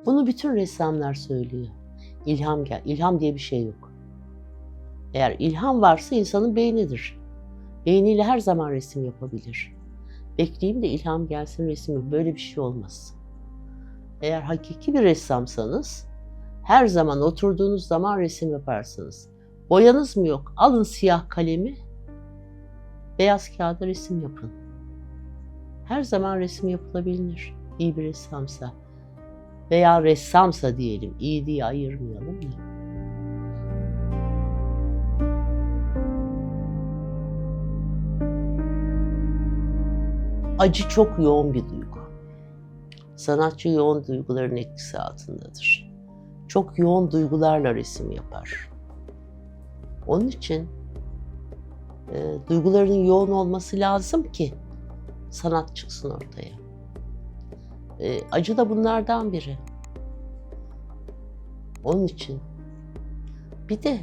Bunu bütün ressamlar söylüyor. İlham diye bir şey yok. Eğer ilham varsa insanın beynidir. Beyniyle her zaman resim yapabilir. Bekleyeyim de ilham gelsin resim yok. Böyle bir şey olmaz. Eğer hakiki bir ressamsanız her zaman oturduğunuz zaman resim yaparsınız. Boyanız mı yok? Alın siyah kalemi, beyaz kağıda resim yapın. Her zaman resim yapılabilir. İyi bir ressamsa veya ressamsa diyelim, iyi diye ayırmayalım da. Acı çok yoğun bir duygu. Sanatçı yoğun duyguların etkisi altındadır. Çok yoğun duygularla resim yapar. Onun için duyguların yoğun olması lazım ki sanat çıksın ortaya. Acı da bunlardan biri. Onun için bir de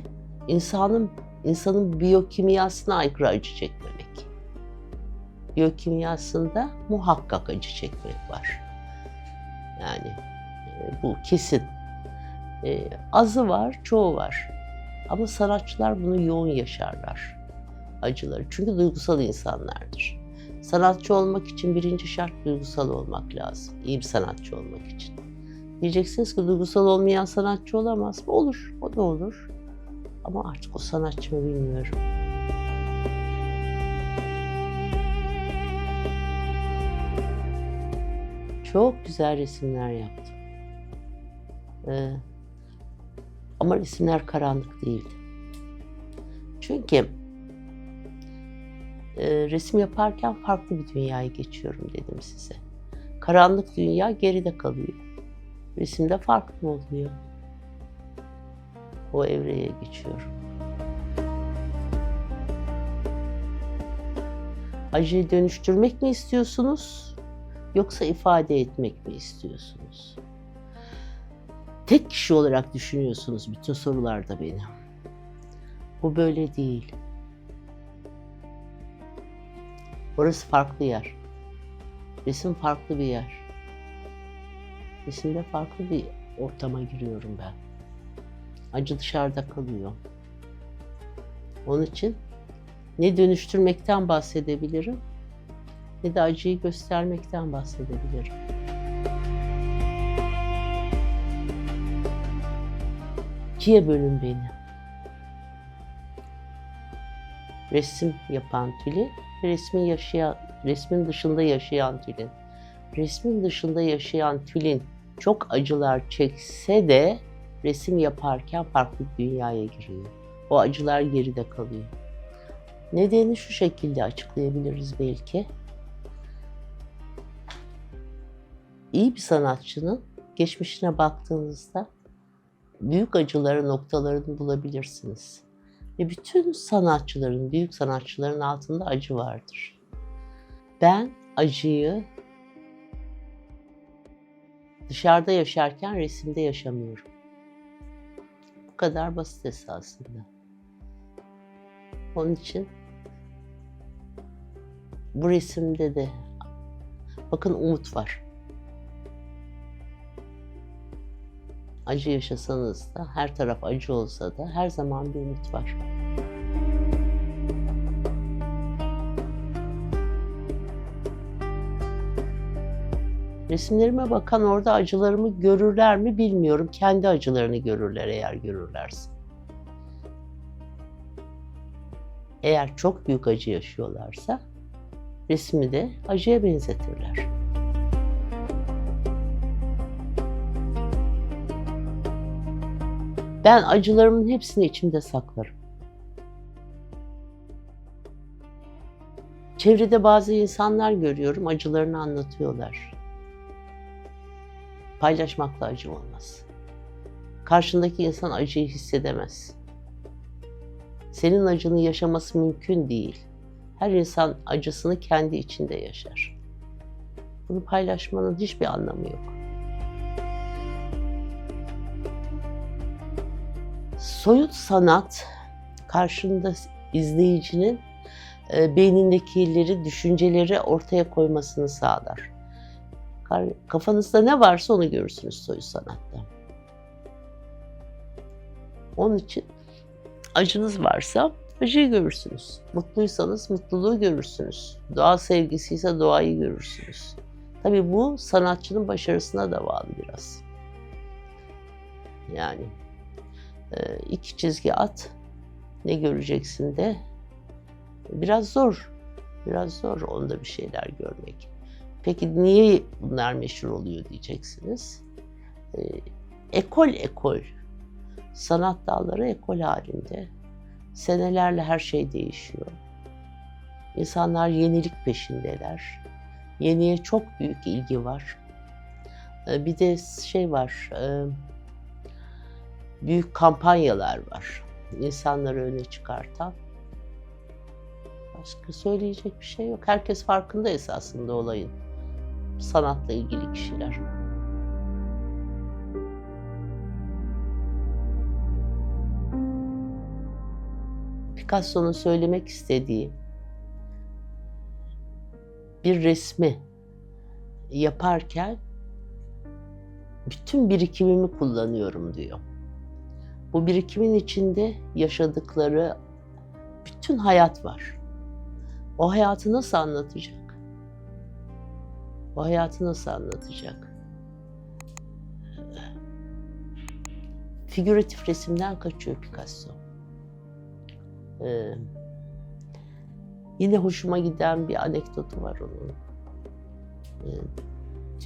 insanın biyokimyasına aykırı acı çekmemek. Biyokimyasında muhakkak acı çekmek var. Yani bu kesin. Azı var, çoğu var. Ama sanatçılar bunu yoğun yaşarlar, acıları. Çünkü duygusal insanlardır. Sanatçı olmak için birinci şart duygusal olmak lazım. İyi bir sanatçı olmak için. Diyeceksiniz ki duygusal olmayan sanatçı olamaz mı? Olur, o da olur. Ama artık o sanatçı mı bilmiyorum. Çok güzel resimler yaptım. Ama resimler karanlık değildi. Çünkü resim yaparken farklı bir dünyaya geçiyorum dedim size. Karanlık dünya geride kalıyor. Resimde farklı oluyor. O evreye geçiyorum. Acıyı dönüştürmek mi istiyorsunuz? Yoksa ifade etmek mi istiyorsunuz? Tek kişi olarak düşünüyorsunuz bütün sorularda beni. Bu böyle değil. Orası farklı yer. Resim farklı bir yer. Resimde farklı bir ortama giriyorum ben. Acı dışarıda kalıyor. Onun için ne dönüştürmekten bahsedebilirim, ne de acıyı göstermekten bahsedebilirim. İkiye bölün beni. Resim yapan Tülin, resmin dışında yaşayan Tülin. Resmin dışında yaşayan Tülin çok acılar çekse de resim yaparken farklı bir dünyaya giriyor. O acılar geride kalıyor. Nedeni şu şekilde açıklayabiliriz belki. İyi bir sanatçının geçmişine baktığınızda büyük acıları, noktalarını bulabilirsiniz. Ve bütün sanatçıların, büyük sanatçıların altında acı vardır. Ben acıyı dışarıda yaşarken resimde yaşamıyorum. Bu kadar basit esasında. Onun için bu resimde de bakın umut var. Acı yaşasanız da, her taraf acı olsa da her zaman bir umut var. Resimlerime bakan orada acılarımı görürler mi bilmiyorum. Kendi acılarını görürler eğer görürlerse. Eğer çok büyük acı yaşıyorlarsa resmi de acıya benzetirler. Ben acılarımın hepsini içimde saklarım. Çevrede bazı insanlar görüyorum, acılarını anlatıyorlar. Paylaşmakla acı olmaz. Karşındaki insan acıyı hissedemez. Senin acını yaşaması mümkün değil. Her insan acısını kendi içinde yaşar. Bunu paylaşmanın hiçbir anlamı yok. Soyut sanat, karşında izleyicinin beynindekileri, düşünceleri ortaya koymasını sağlar. Kafanızda ne varsa onu görürsünüz soyu sanatta. Onun için acınız varsa acıyı görürsünüz. Mutluysanız mutluluğu görürsünüz. Doğa sevgisiyse doğayı görürsünüz. Tabii bu sanatçının başarısına da bağlı biraz. Yani iki çizgi at, ne göreceksin de biraz zor. Biraz zor onda bir şeyler görmek. Peki niye bunlar meşhur oluyor diyeceksiniz. Ekol. Sanat dalları ekol halinde. Senelerle her şey değişiyor. İnsanlar yenilik peşindeler. Yeniye çok büyük ilgi var. Bir de şey var, büyük kampanyalar var. İnsanları öne çıkartan. Başka söyleyecek bir şey yok. Herkes farkında esasında olayın. Sanatla ilgili kişiler. Picasso'nun söylemek istediği bir resmi yaparken bütün birikimimi kullanıyorum diyor. Bu birikimin içinde yaşadıkları bütün hayat var. O hayatı nasıl anlatacak? O hayatı nasıl anlatacak? Figüratif resimden kaçıyor Picasso. Yine hoşuma giden bir anekdotu var onun.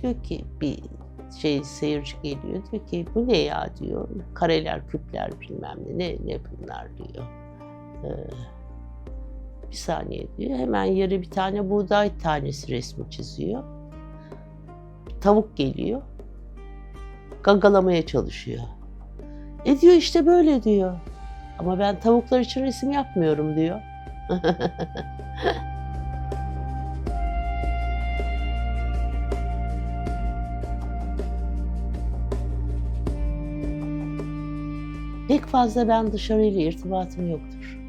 Diyor ki bir seyirci geliyor, diyor ki bu ne ya diyor. Kareler, küpler bilmem ne bunlar diyor. Bir saniye diyor. Hemen yere bir tane buğday tanesi resmi çiziyor. Tavuk geliyor. Gagalamaya çalışıyor. Diyor işte böyle diyor. Ama ben tavuklar için resim yapmıyorum diyor. Pek fazla ben dışarıyla irtibatım yoktur.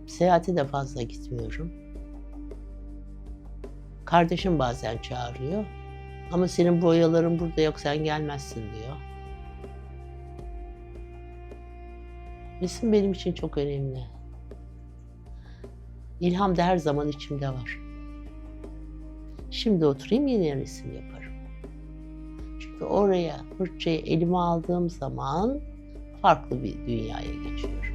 Seyahate de fazla gitmiyorum. Kardeşim bazen çağırıyor. Ama senin boyaların burada yok, sen gelmezsin diyor. Resim benim için çok önemli. İlham da her zaman içimde var. Şimdi oturayım yine resim yaparım. Çünkü oraya fırçayı elime aldığım zaman farklı bir dünyaya geçiyorum.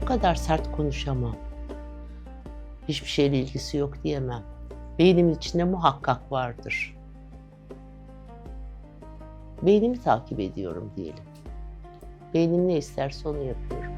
Bu kadar sert konuşamam. Hiçbir şeyle ilgisi yok diyemem. Beynimin içinde muhakkak vardır. Beynimi takip ediyorum diyelim. Beynim ne isterse onu yapıyorum.